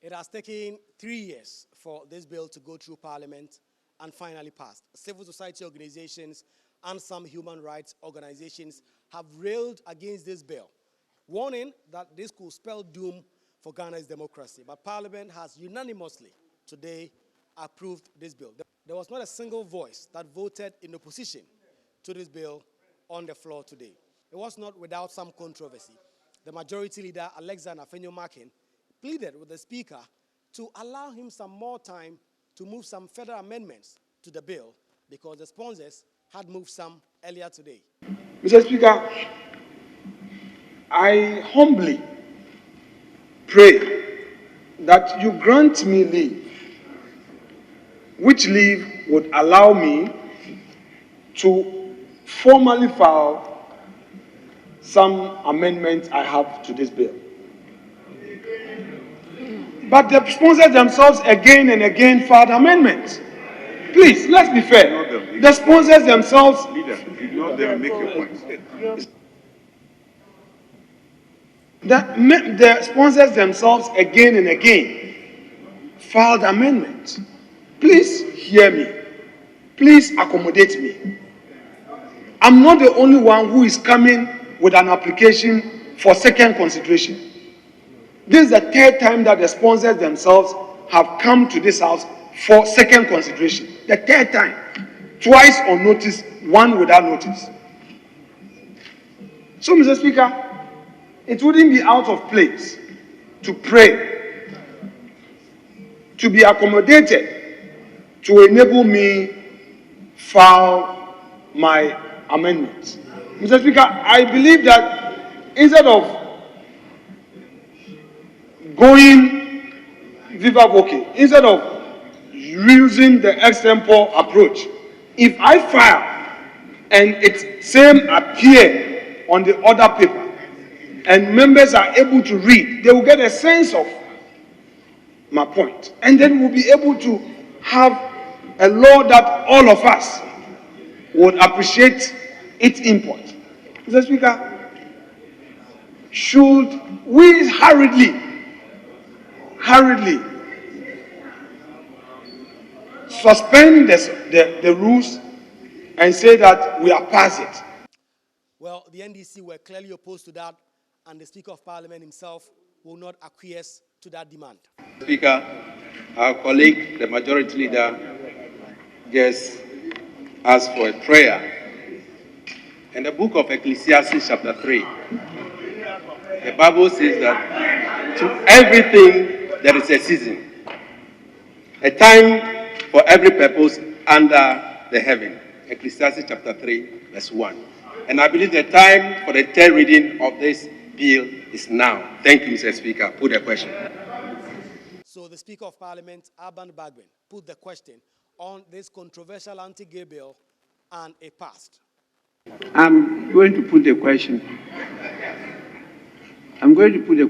It has taken 3 years for this bill to go through Parliament and finally passed. Civil society organizations and some human rights organizations have railed against this bill, warning that this could spell doom for Ghana's democracy. But Parliament has unanimously today approved this bill. There was not a single voice that voted in opposition to this bill on the floor today. It was not without some controversy. The majority leader, Alexander Afenyo-Markin, pleaded with the Speaker to allow him some more time to move some further amendments to the bill because the sponsors had moved some earlier today. Mr. Speaker, I humbly pray that you grant me leave, which leave would allow me to formally file some amendments I have to this bill. But the sponsors themselves again and again filed amendments. Please, let's be fair. The sponsors themselves... Ignore them, make your point. The sponsors themselves again and again filed amendments. Please hear me. Please accommodate me. I'm not the only one who is coming with an application for second consideration. This is the third time that the sponsors themselves have come to this house for second consideration. The third time. Twice on notice, one without notice. So, Mr. Speaker, it wouldn't be out of place to pray, to be accommodated, to enable me file my amendments. Mr. Speaker, I believe that instead of going viva voce, instead of using the extempore approach, if I file and it same appear on the other paper and members are able to read, they will get a sense of my point. And then we'll be able to have a law that all of us would appreciate its import. Mr. Speaker, should we hurriedly suspend the rules and say that we are past it? Well, the NDC were clearly opposed to that, and the Speaker of Parliament himself will not acquiesce to that demand. Speaker, our colleague, the majority leader, just asked for a prayer. In the book of Ecclesiastes chapter 3, the Bible says that to everything there is a season, a time for every purpose under the heaven. Ecclesiastes chapter 3, verse 1. And I believe the time for the third reading of this bill is now. Thank you, Mr. Speaker. Put the question. So the Speaker of Parliament, Alban Bagbin, put the question on this controversial anti-gay bill, and it passed. I'm going to put the question. I'm going to put the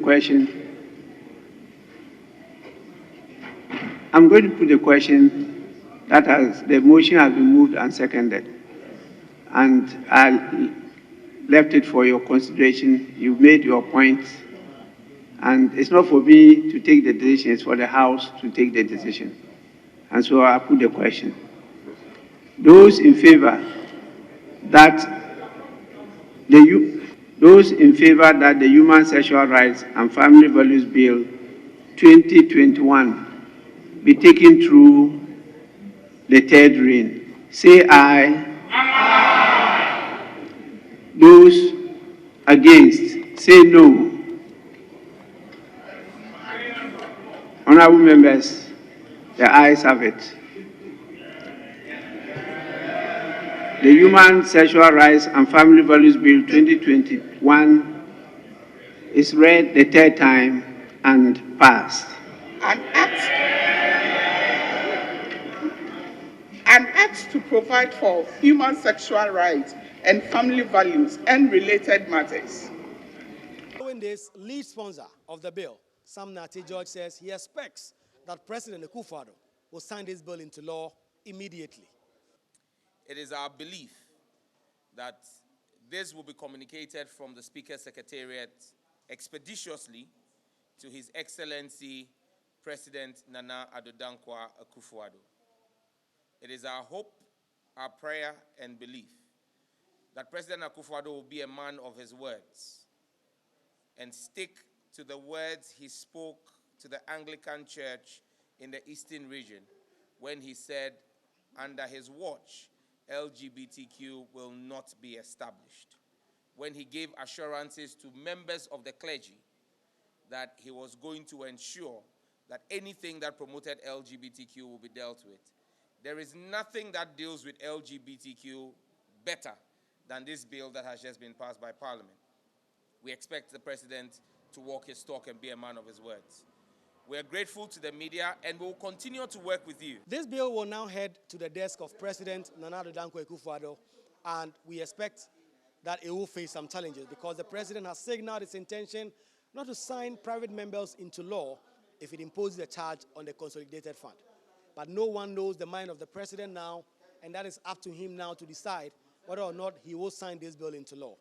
question that the motion has been moved and seconded. And I left it for your consideration. You've made your points. And it's not for me to take the decision, it's for the House to take the decision. And so I put the question. Those in favor that the Human Sexual Rights and Family Values Bill 2021 be taken through the third reading, say aye. Aye. Those against, say no. Honorable members, the ayes have it. The Human Sexual Rights and Family Values Bill 2021 is read the third time and passed. An act to provide for human sexual rights and family values and related matters. Following this, lead sponsor of the bill, Sam Nate George, says he expects that President Akufo-Addo will sign this bill into law immediately. It is our belief that this will be communicated from the Speaker's Secretariat expeditiously to His Excellency President Nana Addo Akufo-Addo. It is our hope, our prayer, and belief that President Akufo-Addo will be a man of his words and stick to the words he spoke to the Anglican Church in the Eastern region when he said, under his watch, LGBTQ will not be established. When he gave assurances to members of the clergy that he was going to ensure that anything that promoted LGBTQ will be dealt with. There is nothing that deals with LGBTQ better than this bill that has just been passed by Parliament. We expect the President to walk his talk and be a man of his words. We are grateful to the media and we will continue to work with you. This bill will now head to the desk of President Nana Addo Akufo-Addo, and we expect that it will face some challenges because the President has signaled his intention not to sign private members into law if it imposes a charge on the Consolidated Fund. But no one knows the mind of the President now, and that is up to him now to decide whether or not he will sign this bill into law.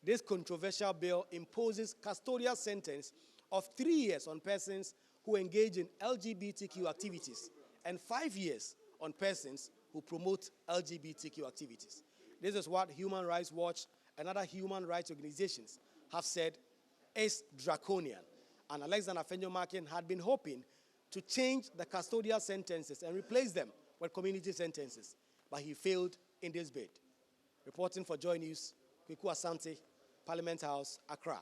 This controversial bill imposes custodial sentence of 3 years on persons who engage in LGBTQ activities and 5 years on persons who promote LGBTQ activities. This is what Human Rights Watch and other human rights organizations have said is draconian. And Alexander Afenyo-Markin had been hoping to change the custodial sentences and replace them with community sentences, but he failed in this bid. Reporting for JoyNews, Kweku Asante, Parliament House, Accra.